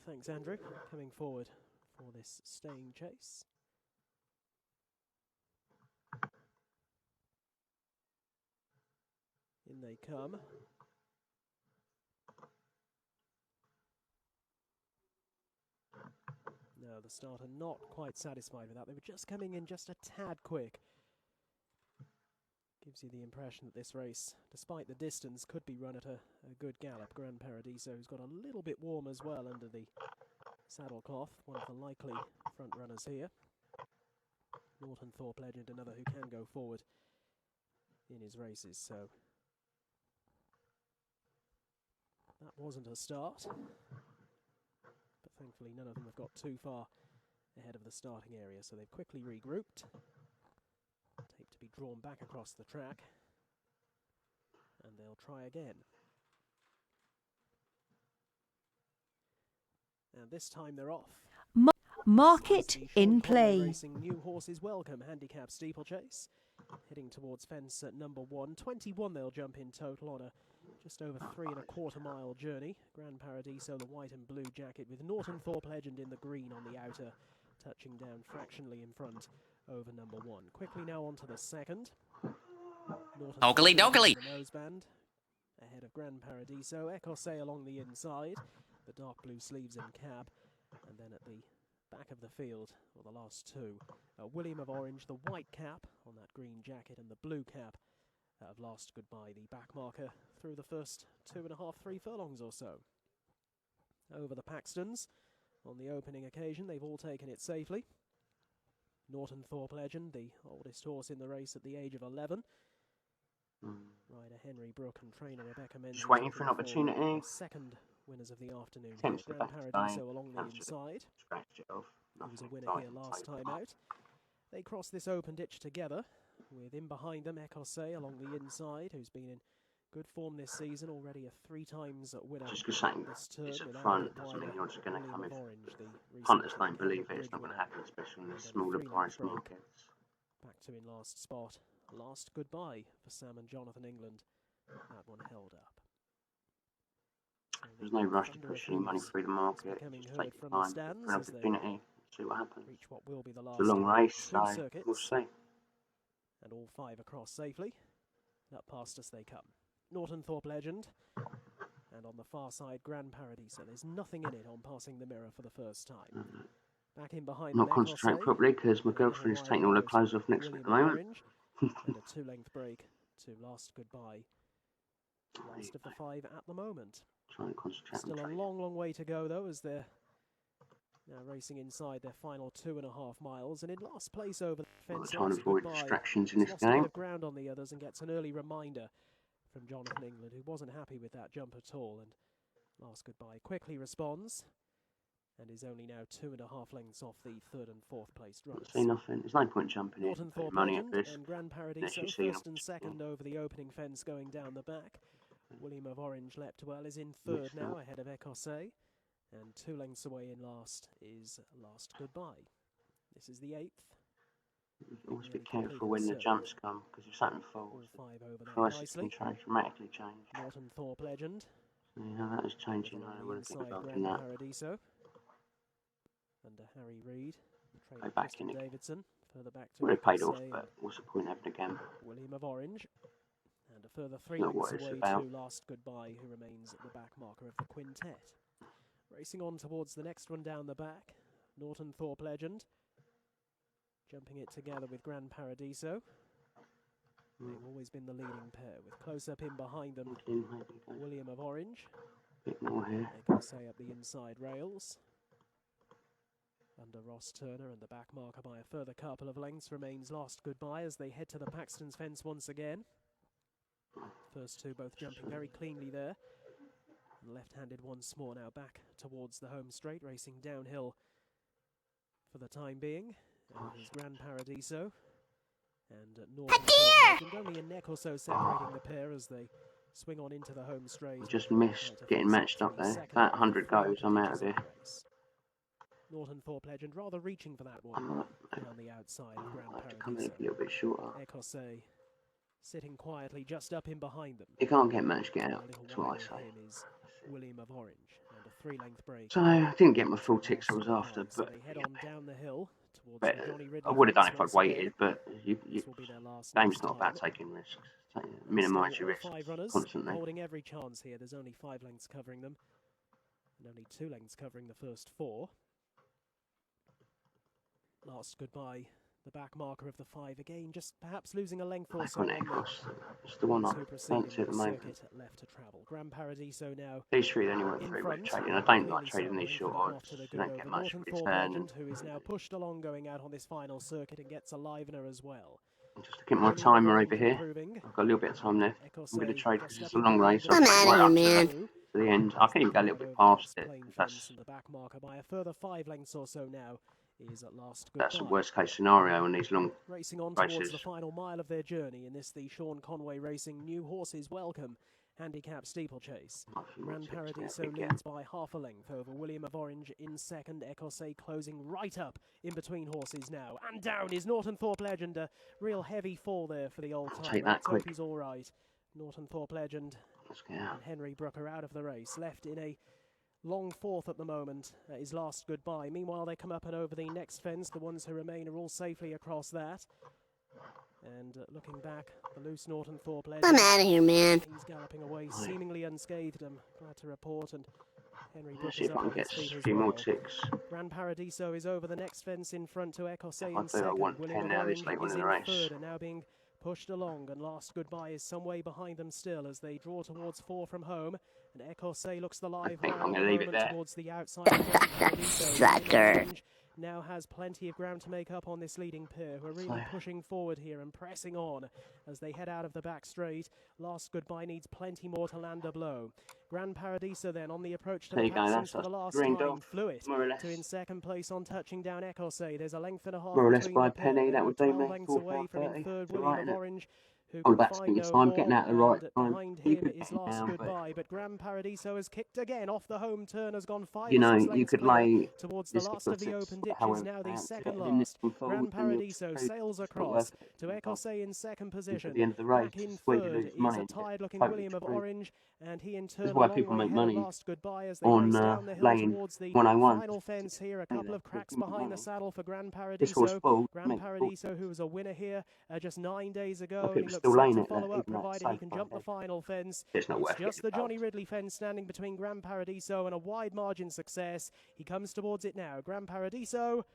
Thanks, Andrew. Coming forward for this staying chase. In they come. No, the starter not quite satisfied with that. They were just coming in just a tad quick. Gives you the impression that this race, despite the distance, could be run at a good gallop. Gran Paradiso, who's got a little bit warm as well under the saddle cloth, one of the likely front runners here. Norton Thorpe Legend, another who can go forward in his races, so that wasn't a start. But thankfully none of them have got too far ahead of the starting area, so they've quickly regrouped. Tape to be drawn back across the track, and they'll try again. And this time they're off. Market in play. Racing New Horses Welcome handicap steeplechase. Heading towards fence at number 1. 21 they'll jump in total on a just over 3 1/4 mile journey. Gran Paradiso, the white and blue jacket, with Norton Thorpe Legend in the green on the outer, touching down fractionally in front over number 1. Quickly now on to the second. Dogly. The noseband ahead of Gran Paradiso. Ecosse along the inside, the dark blue sleeves and cab, and then at the back of the field, or the last two, William of Orange, the white cap on that green jacket, and the blue cap of Last Goodbye, the back marker through the first 2.5, 3 furlongs or so. Over the Paxtons on the opening occasion, they've all taken it safely. Norton Thorpe Legend, the oldest horse in the race at the age of 11. Rider Henry Brook and trainer Rebecca Menzies. Just waiting for an opportunity. Second winners of the afternoon. Grand Paradiso along the inside. Scratched it off. He was a winner here last time out. They cross this open ditch together, with in behind them Ecosse along the inside, who's been in good form this season, already a 3 times winner. Just because something is at front doesn't mean you're just going to come in. Punters don't believe it, it's not going to happen, especially in the smaller price markets. Back to in last spot. Last Goodbye for Sam and Jonathan England. That one held up. So there's no rush to push any money through the market. Just take your time, for an opportunity, see what happens. What will be the last it's a long race, so we'll see. And all 5 across safely. Up past us they come. Norton Thorpe Legend. And on the far side, Gran Paradiso. There's nothing in it on passing the mirror for the first time. Back in behind. Not concentrating properly because my girlfriend is taking all her clothes off next week at the moment. And a 2-length break to Last Goodbye. Last of the 5 at the moment. Trying to concentrate. Still a long way to go though, as they're now racing inside their final 2.5 miles, and in last place over the fence. Trying to avoid distractions in this game. Lost a bit of ground on the others and gets an early reminder from Jonathan England, who wasn't happy with that jump at all. And Last Goodbye quickly responds, and is only now 2.5 lengths off the 3rd and 4th placed runners. See nothing. There's no point jumping in. Norton Thorpe Money at this. And Gran Paradiso first and second over the opening fence going down the back. William of Orange leapt well, is in 3rd now ahead of Ecosse. And 2 lengths away in last is Last Goodbye. This is the 8th. Always be careful when the jumps come, because if something falls, prices can dramatically change. Norton Thorpe Legend. Yeah, that is changing. I don't want to get involved in that. Paradiso. Under Harry Reid. Go back in again. Davidson. Further back to would have paid off, but what's the point having a gamble? William of Orange. And a further 3 lengths away to Last Goodbye, who remains at the back marker of the quintet. Racing on towards the next one down the back. Norton Thorpe Legend. Jumping it together with Gran Paradiso. They've always been the leading pair, with close up in behind them. William of Orange. Bit more here. They can say up the inside rails. Under Ross Turner, and the back marker by a further couple of lengths remains Last Goodbye as they head to the Paxton's fence once again. First 2 both jumping very cleanly there. Left-handed once more now back towards the home straight, racing downhill for the time being. There's Gran Paradiso and Norton. Only a neck or so separating the pair as they swing on into the home straight. Just missed getting matched up there. If that 100 goes, I'm out of here. Norton Thorpe Legend rather reaching for that one on the outside of Gran Paradiso. Come in a little bit shorter. Ecosse sitting quietly just up in behind them. You can't get matched, get out. That's what I say. Is William of Orange, and a 3-length break. So I didn't get my full ticks I was after, So but they head on down the hill towards but the Johnny Ridley I would have done it if fence I'd once waited. again. But This will be their last game's next not about time. taking risks. And Minimise still your all risks 5 runners constantly. holding every chance here. There's only 5 lengths covering them, and only 2 lengths covering the first 4. Last goodbye, the back marker of the 5 again, just perhaps losing a length or so on It's the one I who proceed fancy in at the the moment. circuit left to travel. Grand Paradiso now These three only work in very front. trading. I don't like Clearly trading so, these length short and a half odds. to the You good don't over get much Norton Thorpe return. Legend, who is now pushed along going out on this final circuit and gets a livener as well. Just look at my timer over here. I've got a little bit of time left. I'm going to trade because it's a long race. I'm outta here, man. To the end. I can even go a little bit past it. That's the back marker by a further 5 lengths or so now is at last goodbye. That's the worst case scenario on these long racing on races. Towards the final mile of their journey in this the Sean Conway Racing New Horses Welcome handicap steeplechase. Grand Paradiso leads by half a length over William of Orange in second. Ecosse closing right up in between horses now. And down is Norton Thorpe Legend. A real heavy fall there for the old timer. Take that Let's quick. hope he's all right. Norton Thorpe Legend and Henry Brooker out of the race. Left in a long 4th at the moment, his last goodbye. Meanwhile, they come up and over the next fence. The ones who remain are all safely across that. And looking back, the loose Norton Thorpe Legend. I'm out of here, man. He's galloping away, seemingly unscathed, I'm glad to report. And Henry Let's Brooker's see if I up can on get his feet a as few more well. ticks. Grand Paradiso is over the next fence in front to Ecosse I in do, I second. want William 10 of now, this Orange late one is in the in race. third and now being pushed along, and last goodbye is some way behind them still as they draw towards 4 from home. And Ecosse looks the live think wire I'm at gonna the leave it moment there. towards the outside. of Grand Paradiso. Sucker. Now has plenty of ground to make up on this leading pair, who are really pushing forward here and pressing on as they head out of the back straight. Last goodbye needs plenty more to land a blow. Grand Paradiso then on the approach to There the you go, passings that's for the last greened time. off, Flew it more or less. to in second place on touching down Ecosse. There's a length and a half More or less between by the pair. penny, They that go would do 12 me. lengths away from in 4.30. third It's William alright, of innit? Orange, who I'm can about to find think it's no time, more, getting out at the right and time. behind You him could is bet last now, but goodbye. But Grand Paradiso has kicked again off the home turn, has gone 5 you or know, 6 you lengths could clear lay towards the this last of the little open six, ditches, however now the fancy second it, and this last. one falls Grand and you're Paradiso screwed. sails It's not across worth it. to Ecosse in second Until position. the end of the race, Back in it's where you third lose is money. a tired-looking Totally William of screwed. Orange, and he in This turn is a why long people way make ahead of money last goodbye as they on race down the hill laying towards the 101. final fence here. A couple of cracks People make behind the money. saddle for Grand This horse Paradiso. full, Grand make Paradiso, who was a winner here just 9 days ago, and he people looks still set laying to it, follow up, even though it's provided he safe can by jump the head. final fence. It's not worth Just getting the Johnny involved. Ridley fence standing between Grand Paradiso and a wide margin success. He comes towards it now. Grand Paradiso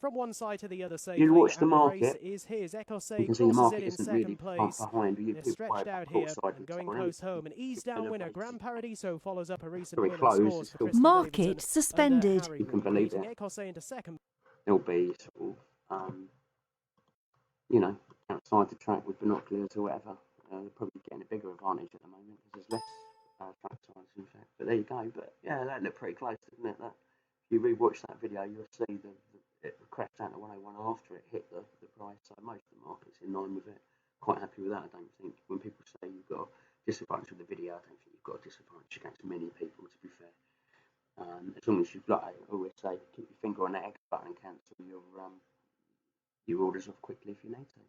from one side to the other safely, You watch the and the race market. is his. Ecosse You can see the crosses market it in isn't really second far place. behind. You They're people stretched buy out court here side and and going so on. close home. An ease down winner. Celebrates. Grand Paradiso follows up a recent Very win and close, scores it's for still- Christian Market Davidson under suspended. Harry You can Reid, believe beating that. Ecosse into second. It'll be sort of, you know, outside the track with binoculars or whatever. They're probably getting a bigger advantage at the moment because there's less track size, in fact. But there you go. But yeah, that looked pretty close, didn't it? That if you rewatch that video, you'll see it crashed down to 101 after it hit the price. So most of the market's in line with it. Quite happy with that, I don't think. When people say you've got a disadvantage with the video, I don't think you've got a disadvantage against many people, to be fair. As long as you've got, I always say, keep your finger on that X button and cancel your orders off quickly if you need to.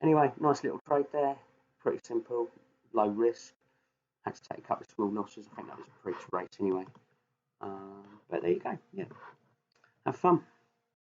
Anyway, nice little trade there. Pretty simple, low risk. Had to take a couple of small losses. I think that was a pre-race anyway. But there you go. Yeah, have fun.